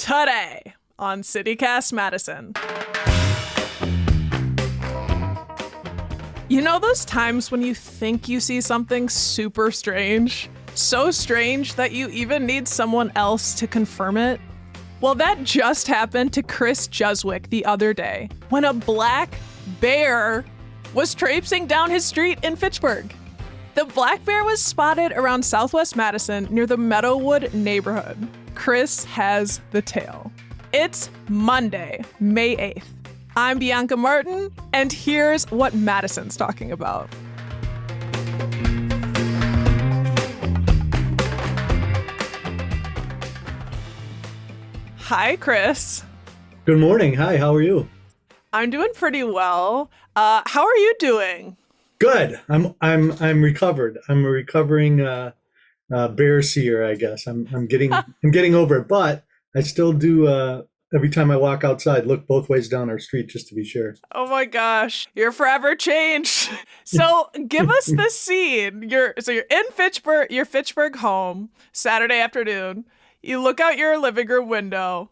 Today on CityCast Madison. You know those times when you think you see something super strange? So strange that you even need someone else to confirm it? Well, that just happened to Chris Juzwik the other day when a black bear was traipsing down his street in Fitchburg. The black bear was spotted around Southwest Madison near the Meadowwood neighborhood. Chris has the tale. It's Monday, May 8th. I'm Bianca Martin, and here's what Madison's talking about. Hi, Chris. Good morning. Hi, how are you? I'm doing pretty well. How are you doing? Good. I'm recovered. I'm a recovering bear seer, I guess. I'm getting over it, but I still do every time I walk outside, look both ways down our street just to be sure. Oh my gosh, you're forever changed. So give us the scene. You're in Fitchburg, your Fitchburg home, Saturday afternoon. You look out your living room window.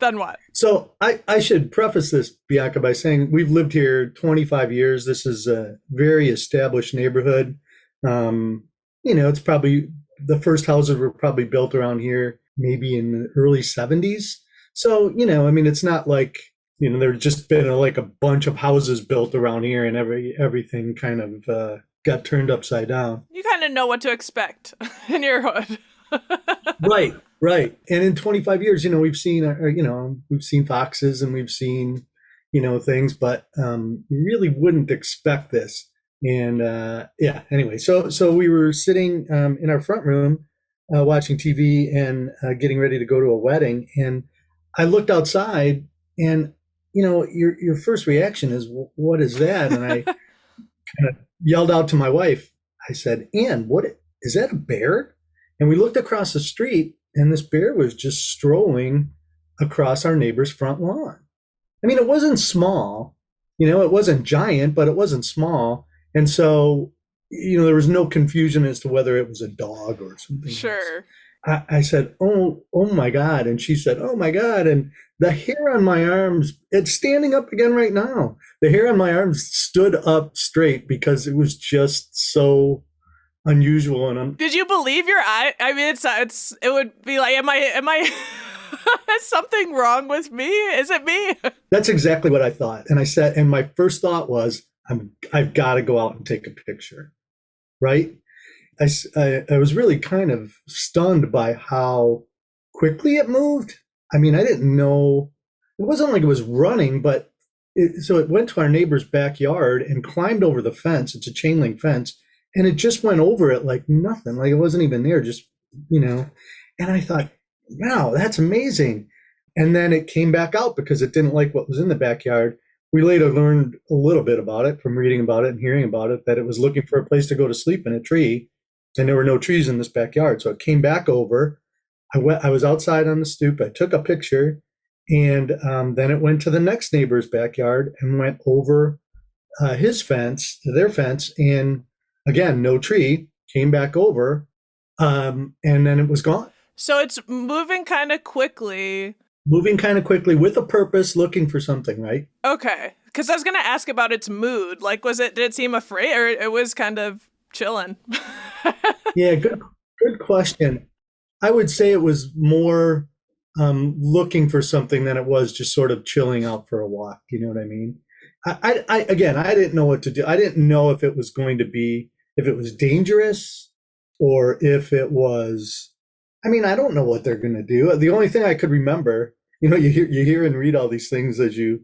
Then what? So I should preface this, Bianca, by saying we've lived here 25 years. This is a very established neighborhood. It's probably the first houses were probably built around here maybe in the early 70s. So, it's not like, there's just been a bunch of houses built around here and everything kind of got turned upside down. You kind of know what to expect in your hood. Right. And in 25 years, we've seen foxes and we've seen, things, but you really wouldn't expect this. And anyway, so we were sitting in our front room watching TV and getting ready to go to a wedding. And I looked outside and, your first reaction is, what is that? And I kind of yelled out to my wife. I said, Ann, what is that, a bear? And we looked across the street and this bear was just strolling across our neighbor's front lawn. I mean, it wasn't small, it wasn't giant, but it wasn't small. And so, there was no confusion as to whether it was a dog or something. Sure. I said, oh my God. And she said, oh my God. And the hair on my arms, it's standing up again right now. The hair on my arms stood up straight because it was just so unusual. And did you believe your eye? I mean, it would be like, am I is something wrong with me? Is it me? That's exactly what I thought. And I said, and my first thought was, I've got to go out and take a picture. Right. I was really kind of stunned by how quickly it moved. I mean, I didn't know, it wasn't like it was running, but so it went to our neighbor's backyard and climbed over the fence. It's a chain link fence. And it just went over it like nothing, like it wasn't even there, just, and I thought, wow, that's amazing. And then it came back out because it didn't like what was in the backyard. We later learned a little bit about it from reading about it and hearing about it, that it was looking for a place to go to sleep in a tree, and there were no trees in this backyard. So it came back over. I was outside on the stoop. I took a picture, and then it went to the next neighbor's backyard and went over his fence, their fence, and again, no tree, came back over, and then it was gone. So it's moving kind of quickly. Moving kind of quickly with a purpose, looking for something, right? Okay. Because I was going to ask about its mood. Like, did it seem afraid, or it was kind of chilling? Yeah, good question. I would say it was more looking for something than it was just sort of chilling out for a walk. You know what I mean? I didn't know what to do. I didn't know if it was going to be, if it was dangerous or if it was, I don't know what they're going to do. The only thing I could remember, you hear and read all these things as you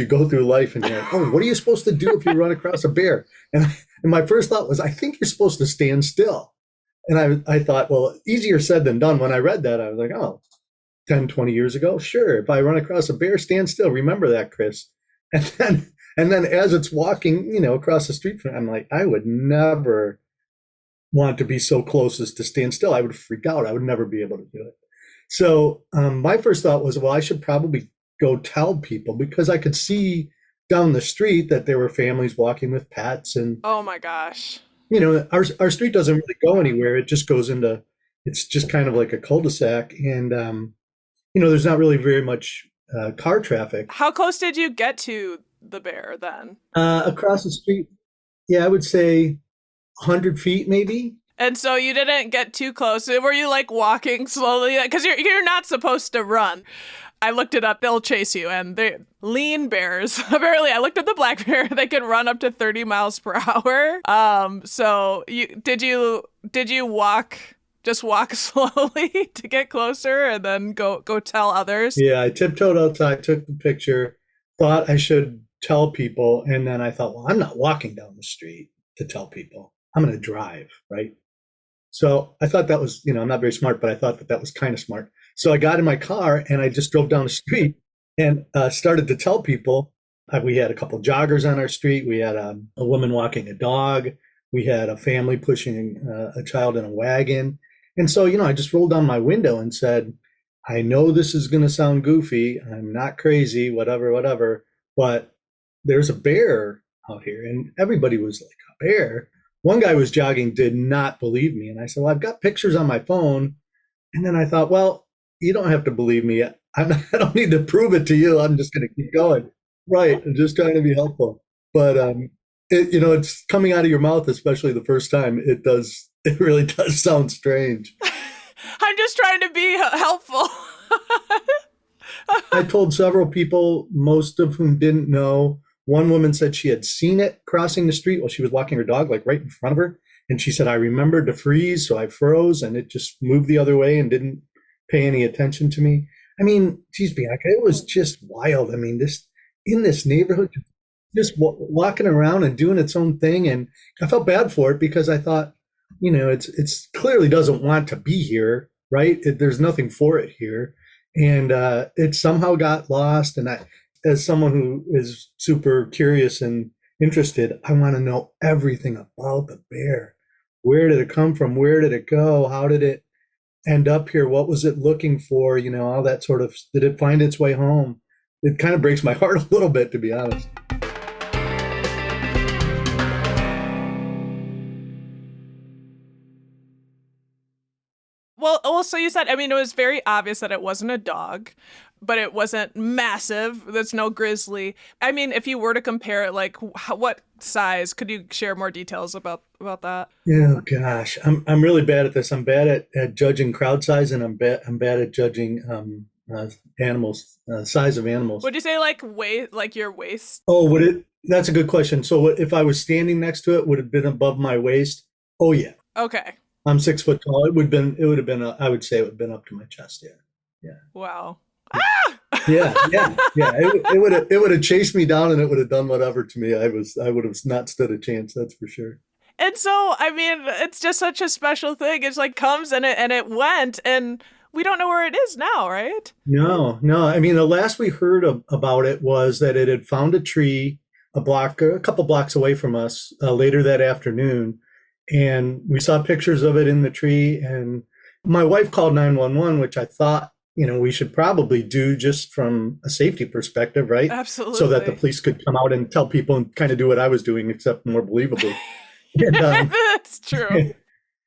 go through life, and you're like, oh, what are you supposed to do if you run across a bear? And my first thought was, I think you're supposed to stand still. And I thought, well, easier said than done. When I read that, I was like, oh, 10, 20 years ago, sure. If I run across a bear, stand still. Remember that, Chris. And then as it's walking, across the street from, I'm like, I would never want to be so close as to stand still. I would freak out. I would never be able to do it. So my first thought was, well, I should probably go tell people, because I could see down the street that there were families walking with pets. And oh my gosh, our street doesn't really go anywhere. It just goes into, it's just kind of like a cul-de-sac. And there's not really very much car traffic. How close did you get to the bear then? Across the street, yeah, I would say 100 feet maybe. And so you didn't get too close. Were you like walking slowly? Because you're not supposed to run. I looked it up. They'll chase you, and they lean bears. Apparently, I looked at the black bear. They can run up to 30 miles per hour. So did you just walk slowly to get closer, and then go tell others? Yeah, I tiptoed outside, took the picture, thought I should tell people, and then I thought, well, I'm not walking down the street to tell people. I'm going to drive, right? So I thought that was, I'm not very smart, but I thought that was kind of smart. So I got in my car and I just drove down the street and started to tell people. We had a couple joggers on our street. We had a woman walking a dog. We had a family pushing a child in a wagon. And so, I just rolled down my window and said, I know this is going to sound goofy. I'm not crazy, whatever, but there's a bear out here. And everybody was like, a bear? One guy was jogging, did not believe me. And I said, well, I've got pictures on my phone. And then I thought, well, you don't have to believe me. I don't need to prove it to you. I'm just going to keep going. Right. I'm just trying to be helpful. But, it's coming out of your mouth, especially the first time. It really does sound strange. I'm just trying to be helpful. I told several people, most of whom didn't know. One woman said she had seen it crossing the street while she was walking her dog, like right in front of her. And she said, I remembered to freeze, so I froze and it just moved the other way and didn't pay any attention to me. I mean, geez, Bianca, it was just wild. I mean, in this neighborhood, just walking around and doing its own thing. And I felt bad for it because I thought, it's clearly doesn't want to be here, right? There's nothing for it here. And it somehow got lost. And as someone who is super curious and interested, I want to know everything about the bear. Where did it come from? Where did it go? How did it end up here? What was it looking for? All that sort of, did it find its way home? It kind of breaks my heart a little bit, to be honest. Well, so you said, it was very obvious that it wasn't a dog, but it wasn't massive. There's no grizzly. If you were to compare it, like what size, could you share more details about that? Oh gosh, I'm really bad at this. I'm bad at judging crowd size, and I'm bad at judging animals, size of animals. Would you say like weight, like your waist? Oh, would it? That's a good question. So if I was standing next to it, would it have been above my waist? Oh yeah. Okay. I'm 6 foot tall. I would say it would have been up to my chest. Yeah. Wow. Yeah. It would have chased me down and it would have done whatever to me. I would have not stood a chance. That's for sure. And so, it's just such a special thing. It's like comes and it went, and we don't know where it is now, right? No. The last we heard about it was that it had found a tree a couple blocks away from us later that afternoon. And we saw pictures of it in the tree. And my wife called 911, which I thought, we should probably do just from a safety perspective, right? Absolutely. So that the police could come out and tell people and kind of do what I was doing, except more believably. And, that's true.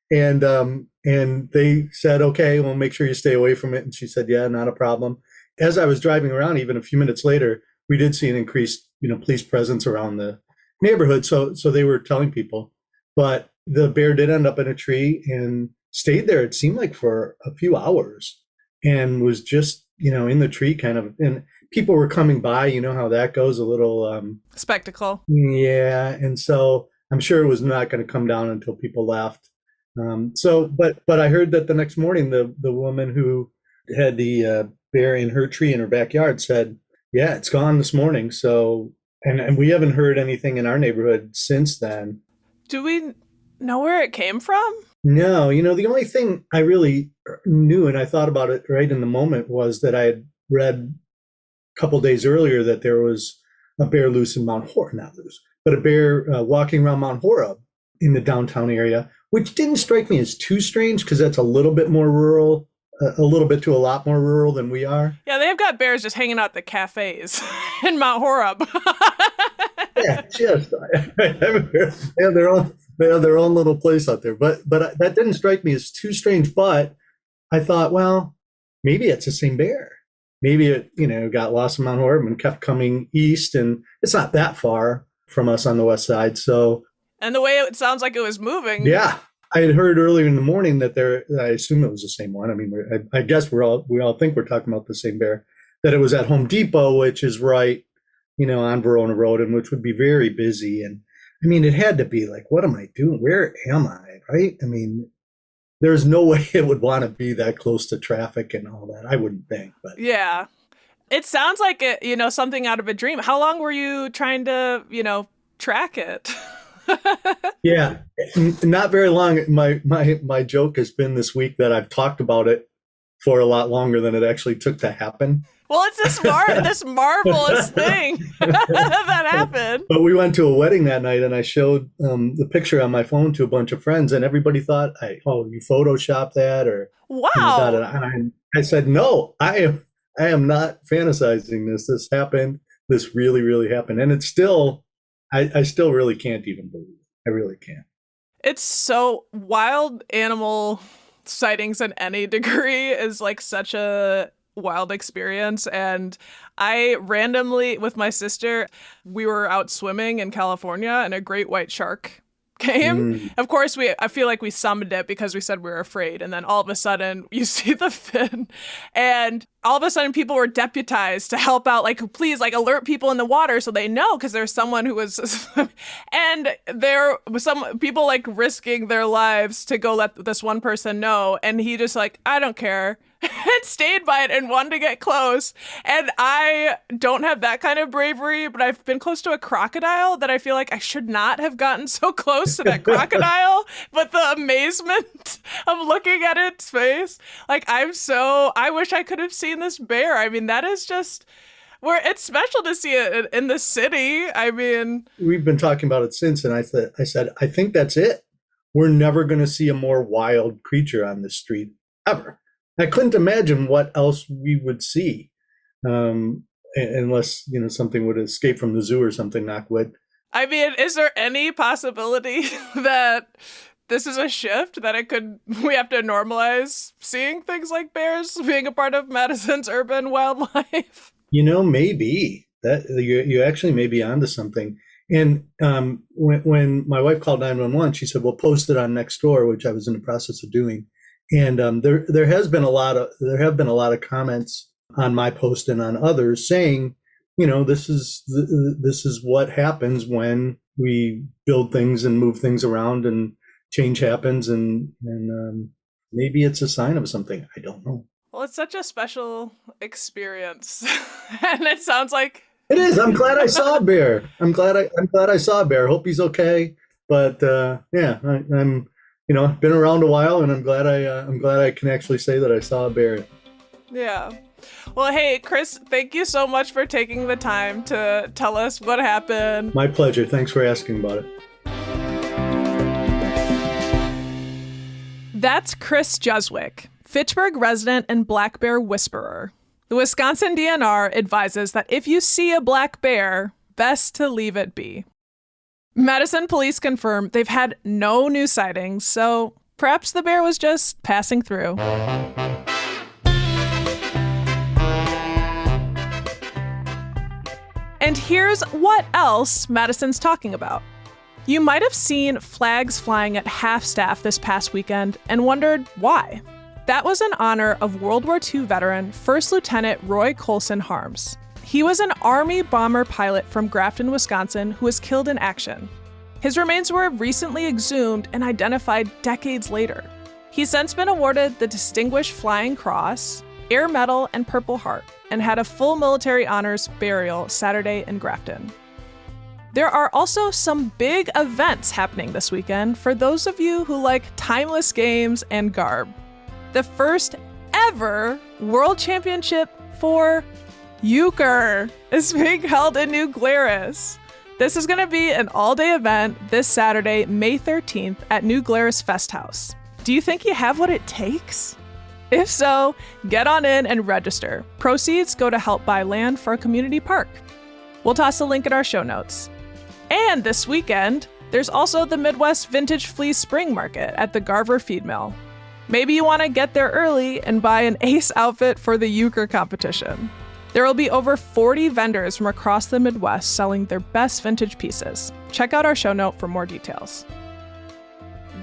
And they said, okay, well, make sure you stay away from it. And she said, yeah, not a problem. As I was driving around, even a few minutes later, we did see an increased, police presence around the neighborhood. So they were telling people, but the bear did end up in a tree and stayed there. It seemed like for a few hours and was just, in the tree kind of, and people were coming by, how that goes, a little spectacle. Yeah. And so I'm sure it was not going to come down until people left. But I heard that the next morning, the woman who had the bear in her tree in her backyard said, yeah, it's gone this morning. So, and we haven't heard anything in our neighborhood since then. Do we know where it came from? No, the only thing I really knew, and I thought about it right in the moment, was that I had read a couple days earlier that there was a bear loose in Mount Horeb, not loose, but a bear walking around Mount Horeb in the downtown area, which didn't strike me as too strange because that's a little bit more rural, a little bit to a lot more rural than we are. Yeah, they've got bears just hanging out at the cafes in Mount Horeb. Yeah, just they have their own little place out there. But that didn't strike me as too strange. But I thought, well, maybe it's the same bear. Maybe it, got lost in Mount Horeb and kept coming east, and it's not that far from us on the west side. So, and the way it sounds like it was moving. Yeah. I had heard earlier in the morning that I assume it was the same one. I mean, I guess we all think we're talking about the same bear, that it was at Home Depot, which is right, on Verona Road, and which would be very busy. And I mean, it had to be like, what am I doing? Where am I? Right? I mean, there's no way it would want to be that close to traffic and all that. I wouldn't think, but yeah, it sounds like it, something out of a dream. How long were you trying to, track it? Yeah, not very long. My joke has been this week that I've talked about it for a lot longer than it actually took to happen. Well, it's this marvelous thing that happened. But we went to a wedding that night, and I showed the picture on my phone to a bunch of friends, and everybody thought, you photoshopped that, or wow. And I said, no, I am not fantasizing this. This happened. This really, really happened, and it's still. I still really can't even believe it. I really can't. It's so wild. Animal sightings in any degree is like such a wild experience. And I randomly, with my sister, we were out swimming in California and a great white shark came. Of course, I feel like we summoned it because we said we were afraid. And then all of a sudden you see the fin, and all of a sudden people were deputized to help out, like, please, like, alert people in the water so they know, because there's someone who was, and there was some people like risking their lives to go let this one person know. And he just like, I don't care. And stayed by it and wanted to get close. And I don't have that kind of bravery, but I've been close to a crocodile that I feel like I should not have gotten so close to that crocodile. But the amazement of looking at its face, like, I wish I could have seen this bear. I mean, that is just where it's special to see it in the city. I mean, we've been talking about it since, and I said, I think that's it. We're never going to see a more wild creature on this street ever. I couldn't imagine what else we would see, unless something would escape from the zoo or something. Knock wood. I mean, is there any possibility that this is a shift, that we have to normalize seeing things like bears being a part of Madison's urban wildlife? Maybe that you actually may be onto something. And when my wife called 911, she said, "Well, post it on Nextdoor," which I was in the process of doing. And there have been a lot of comments on my post and on others saying, this is what happens when we build things and move things around and change happens, and maybe it's a sign of something. I don't know. Well, it's such a special experience, and it sounds like it is. I'm glad I saw a bear. I'm glad I saw a bear. Hope he's okay. But I'm. I've been around a while, and I'm glad I can actually say that I saw a bear. Yeah. Well, hey, Chris, thank you so much for taking the time to tell us what happened. My pleasure. Thanks for asking about it. That's Chris Juzwik, Fitchburg resident and black bear whisperer. The Wisconsin DNR advises that if you see a black bear, best to leave it be. Madison police confirm they've had no new sightings, so perhaps the bear was just passing through. And here's what else Madison's talking about. You might have seen flags flying at half-staff this past weekend and wondered why. That was in honor of World War II veteran First Lieutenant Roy Colson Harms. He was an Army bomber pilot from Grafton, Wisconsin, who was killed in action. His remains were recently exhumed and identified decades later. He's since been awarded the Distinguished Flying Cross, Air Medal, and Purple Heart, and had a full military honors burial Saturday in Grafton. There are also some big events happening this weekend for those of you who like timeless games and garb. The first ever World Championship for Euchre is being held in New Glarus. This is going to be an all-day event this Saturday, May 13th at New Glarus Fest House. Do you think you have what it takes? If so, get on in and register. Proceeds go to help buy land for a community park. We'll toss a link in our show notes. And this weekend, there's also the Midwest Vintage Flea Spring Market at the Garver Feed Mill. Maybe you want to get there early and buy an ace outfit for the euchre competition. There will be over 40 vendors from across the Midwest selling their best vintage pieces. Check out our show note for more details.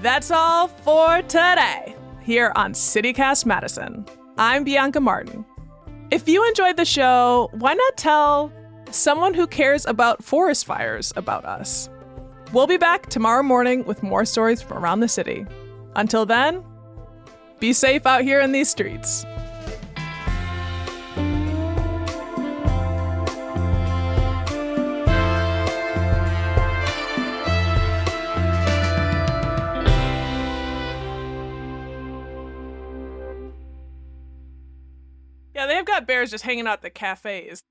That's all for today here on CityCast Madison. I'm Bianca Martin. If you enjoyed the show, why not tell someone who cares about forest fires about us? We'll be back tomorrow morning with more stories from around the city. Until then, be safe out here in these streets. Yeah, they've got bears just hanging out at the cafes.